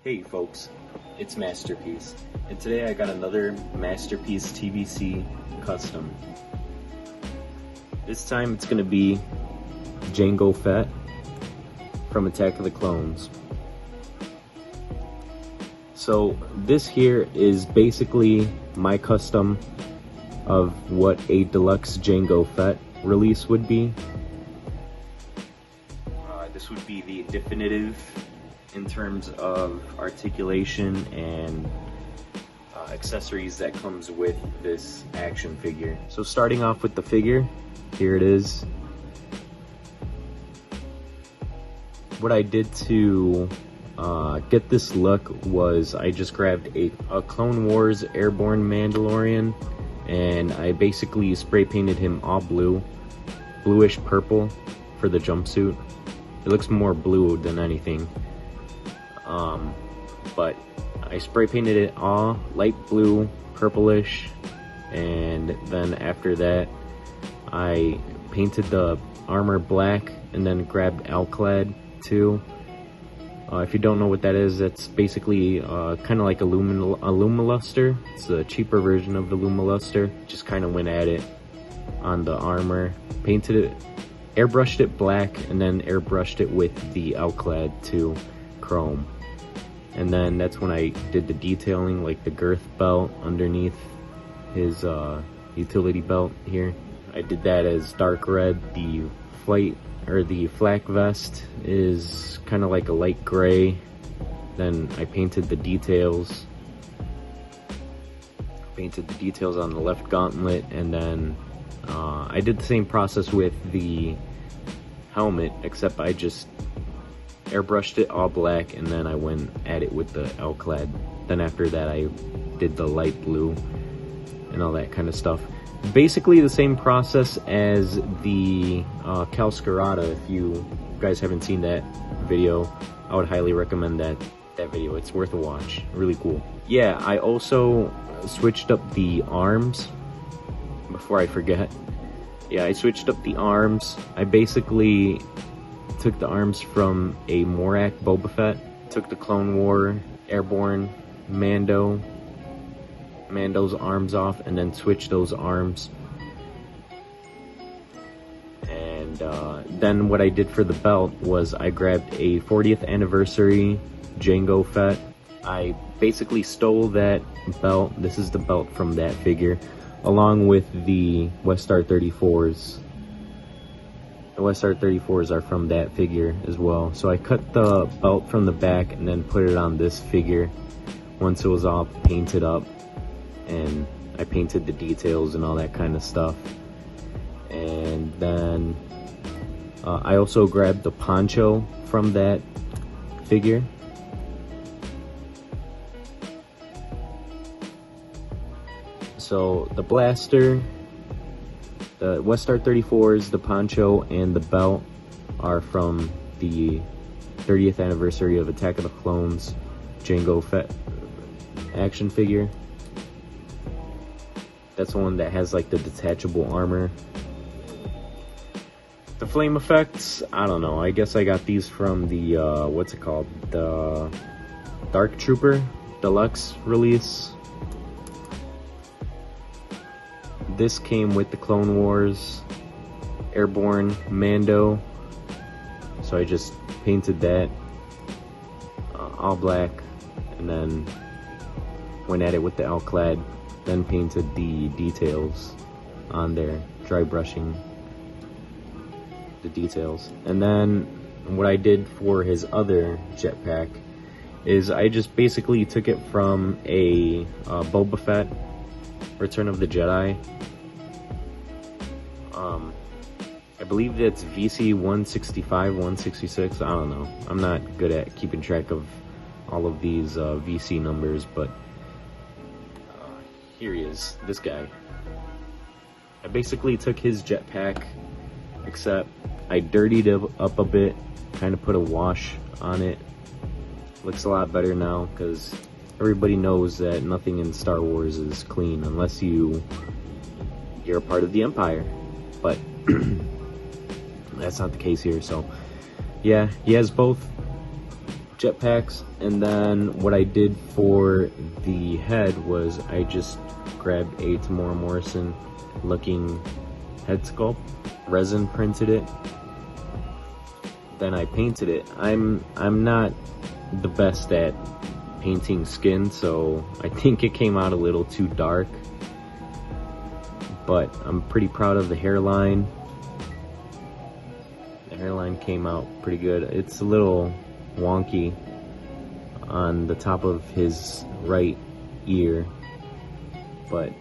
Hey folks, it's MasterPeace, and today I got another MasterPeace TVC custom. This time it's going to be Jango Fett from Attack of the Clones. So this here is basically my custom of what a Deluxe Jango Fett release would be. This would be the definitive in terms of articulation and accessories that comes with this action figure. So starting off with the figure, here it is. What I did to get this look was I just grabbed a Clone Wars Airborne Mandalorian, and I basically spray painted him all blue, bluish purple for the jumpsuit. It looks more blue than anything. But I spray painted it all light blue, purplish, and then after that I painted the armor black and then grabbed Alclad too. If you don't know what that is, that's basically kind of like a Lumiluster. It's a cheaper version of the Lumiluster. Just kind of went at it on the armor, painted it, airbrushed it black, and then airbrushed it with the Alclad to chrome. And then that's when I did the detailing, like the girth belt underneath his utility belt here. I did that as dark red. The flak vest is kind of like a light gray. Then I painted the details. Painted the details on the left gauntlet, and then I did the same process with the helmet, except I just airbrushed it all black and then I went at it with the Alclad. Then after that I did the light blue and all that kind of stuff. Basically the same process as the Calscarada. If you guys haven't seen that video, I would highly recommend that video. It's worth a watch. Really cool. Yeah, I also switched up the arms before I forget. Yeah, I switched up the arms. I basically took the arms from a Morak Boba Fett, took the Clone War Airborne Mando's arms off, and then switched those arms. And then what I did for the belt was I grabbed a 40th anniversary Jango Fett. I basically stole that belt. This is the belt from that figure, along with the Westar 34s. The Westar 34s are from that figure as well. So I cut the belt from the back and then put it on this figure once it was all painted up, and I painted the details and all that kind of stuff. And then I also grabbed the poncho from that figure. So the blaster, the Westar 34s, the poncho, and the belt are from the 30th anniversary of Attack of the Clones Jango Fett action figure. That's the one that has like the detachable armor. The flame effects, I don't know. I guess I got these from the, what's it called? The Dark Trooper Deluxe release. This came with the Clone Wars Airborne Mando, so I just painted that all black and then went at it with the Alclad, then painted the details on there, dry brushing the details. And then what I did for his other jetpack is I just basically took it from a Boba Fett Return of the Jedi. I believe that's VC 165, 166, I don't know. I'm not good at keeping track of all of these VC numbers, but here he is, this guy. I basically took his jetpack, except I dirtied it up a bit, kind of put a wash on it. Looks a lot better now, because everybody knows that nothing in Star Wars is clean unless you're a part of the Empire. But that's not the case here. So yeah, he has both jetpacks. And then what I did for the head was I just grabbed a Tamora Morrison looking head sculpt, resin printed it, then I painted it. I'm not the best at painting skin, so I think it came out a little too dark, but I'm pretty proud of the hairline. The hairline came out pretty good. It's a little wonky on the top of his right ear, but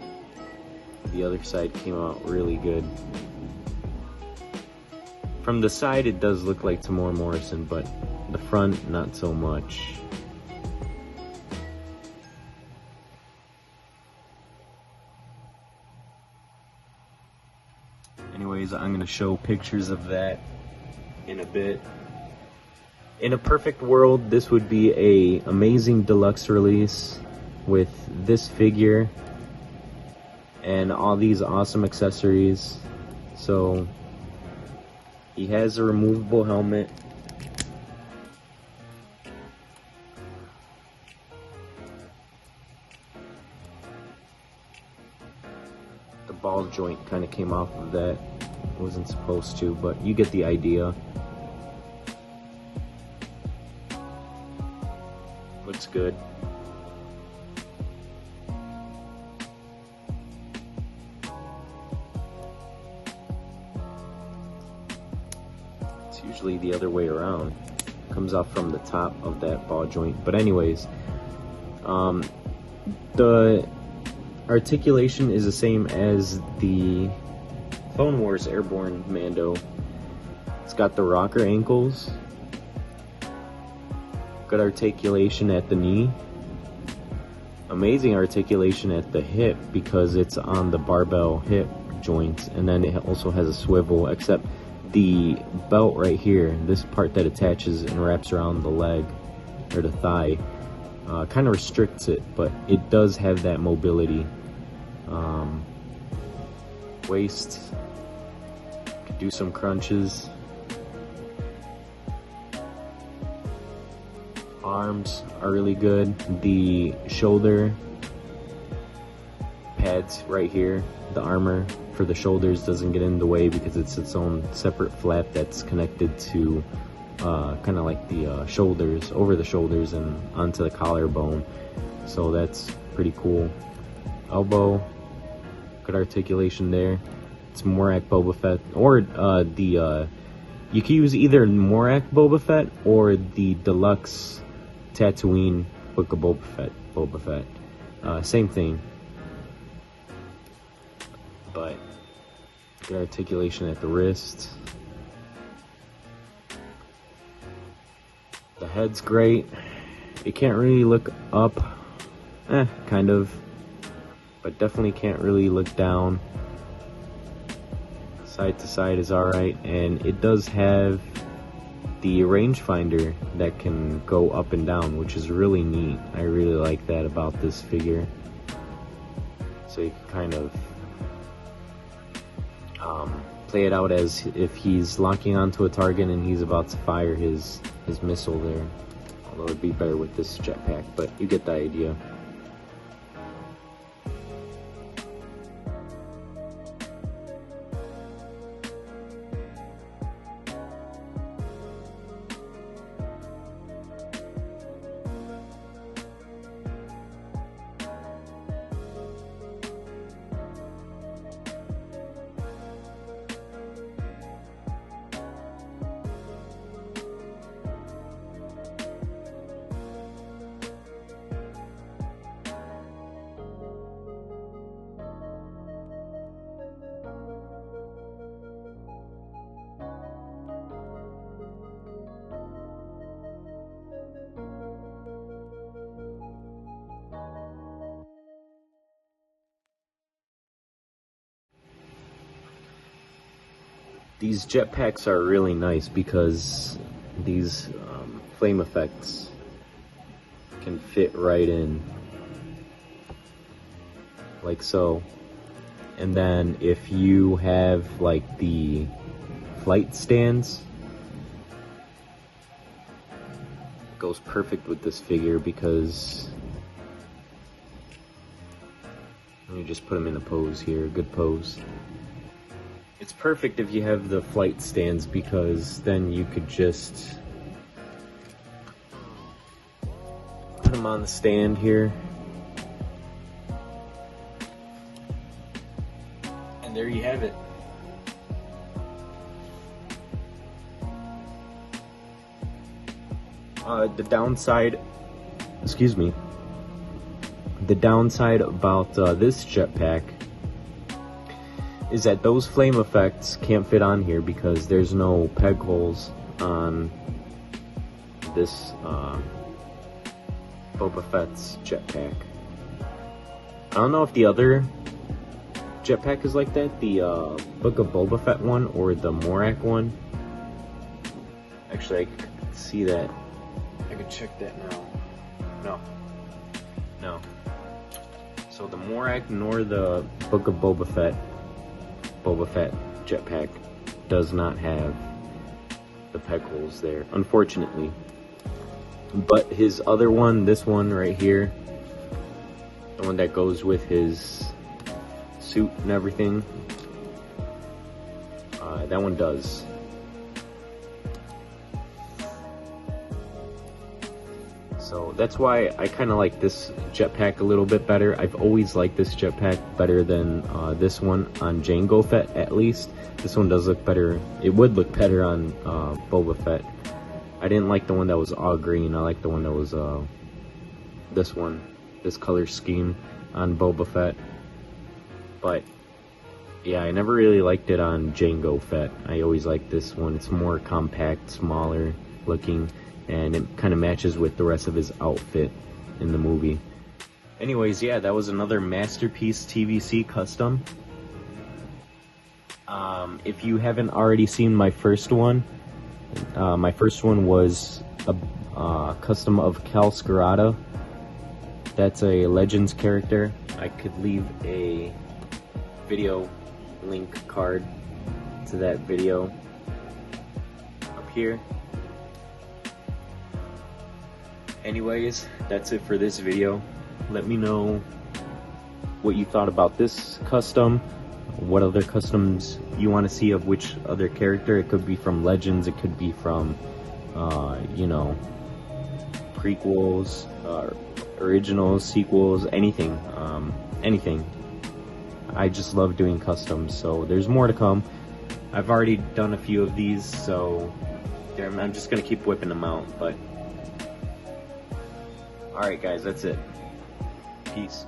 the other side came out really good. From the side it does look like Tamora Morrison, but the front not so much. Anyways, I'm gonna show pictures of that in a bit. In a perfect world, this would be a amazing deluxe release with this figure and all these awesome accessories. So he has a removable helmet, the ball joint kind of came off of that. It wasn't supposed to, but you get the idea. Looks good. It's usually the other way around. Comes off from the top of that ball joint. But anyways, the articulation is the same as the Clone Wars Airborne Mando. It's got the rocker ankles, good articulation at the knee, amazing articulation at the hip because it's on the barbell hip joint, and then it also has a swivel, except the belt right here, this part that attaches and wraps around the leg or the thigh, kind of restricts it, but it does have that mobility. Waist, could do some crunches. Arms are really good. The shoulder pads right here, the armor for the shoulders doesn't get in the way because it's its own separate flap that's connected to kind of like the shoulders, over the shoulders and onto the collarbone. So that's pretty cool. Elbow, good articulation there. It's Morak Boba Fett, or you can use either Morak Boba Fett or the Deluxe Tatooine Book of Boba Fett. Same thing, but good articulation at the wrist. The head's great. It can't really look up, kind of, but definitely can't really look down. Side to side is alright, and it does have the rangefinder that can go up and down, which is really neat. I really like that about this figure. So you can kind of play it out as if he's locking onto a target and he's about to fire his missile there. Although it'd be better with this jetpack, but you get the idea. These jetpacks are really nice because these flame effects can fit right in, like so. And then if you have like the flight stands, goes perfect with this figure because, let me just put him in a pose here, good pose. It's perfect if you have the flight stands because then you could just put him on the stand here. And there you have it. The downside, excuse me, the downside about this jetpack is that those flame effects can't fit on here because there's no peg holes on this Boba Fett's jetpack. I don't know if the other jetpack is like that, the Book of Boba Fett one or the Morak one. Actually, I can see that. I could check that now. No. So the Morak nor the Book of Boba Fett jetpack does not have the peg holes there, unfortunately. But his other one, this one right here, the one that goes with his suit and everything, that one does. So that's why I kind of like this jetpack a little bit better. I've always liked this jetpack better than this one on Jango Fett, at least. This one does look better. It would look better on Boba Fett. I didn't like the one that was all green. I like the one that was this one, this color scheme on Boba Fett. But yeah, I never really liked it on Jango Fett. I always liked this one. It's more compact, smaller looking, and it kind of matches with the rest of his outfit in the movie. Anyways, yeah, that was another MasterPeace TVC custom. If you haven't already seen my first one was a custom of Cal Scarada. That's a Legends character. I could leave a video link card to that video up here. Anyways, that's it for this video. Let me know what you thought about this custom, what other customs you want to see of which other character. It could be from Legends, it could be from you know, prequels, originals, sequels, anything. Anything. I just love doing customs, so there's more to come. I've already done a few of these, so I'm just gonna keep whipping them out. But alright guys, that's it. Peace.